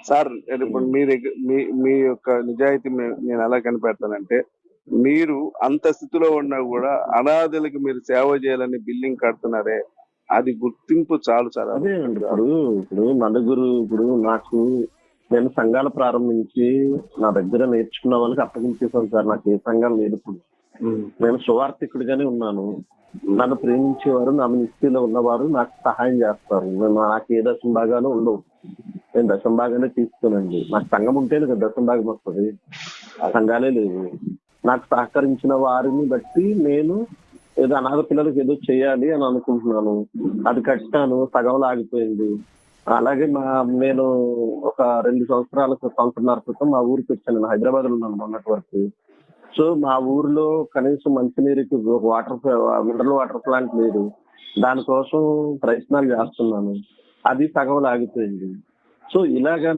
Sir ఇప్పుడు ఉమ్. మీ దగ్గర మీ మీ యొక్క నిజాయితీ నేను ఎలా కనిపెడతానంటే, మీరు అంత స్థితిలో ఉన్నా కూడా అనాథలకి మీరు సేవ చేయాలని బిల్డింగ్ కడుతున్నారే, అది గుర్తింపు చాలు సార్. అది అదే అండి. ఇప్పుడు ఇప్పుడు నాకు నేను సంఘాలు ప్రారంభించి నా దగ్గర నేర్చుకున్న వాళ్ళకి అప్పగించేసాను సార్. నాకు ఏ సంఘం లేదు ఇప్పుడు. నేను సువార్థికుడిగానే ఉన్నాను. నన్ను ప్రేమించేవారు, నా నిష్ఠలో ఉన్నవారు నాకు సహాయం చేస్తారు. నాకు ఏ దశంభాగాలు ఉండవు. నేను దశంభాగానే తీసుకోనండి. నాకు సంఘం ఉంటేనే కదా దశంభాగం వస్తుంది. సంఘాలే లేవు. నాకు సహకరించిన వారిని బట్టి నేను ఏదో అనాథ పిల్లలకి ఏదో చేయాలి అని అనుకుంటున్నాను. అది కట్టాను, సగంలో ఆగిపోయింది. అలాగే నేను ఒక 2 సంవత్సరాల క్రితం మా ఊరికి వచ్చాను. నేను హైదరాబాద్ లో ఉన్నాను మొన్నటి వరకు. సో మా ఊర్లో కనీసం మంచినీరుకి మినరల్ వాటర్ ప్లాంట్ లేదు. దానికోసం ప్రయత్నాలు చేస్తున్నాను. అది సగంలో ఆగిపోయింది. సో ఇలాగా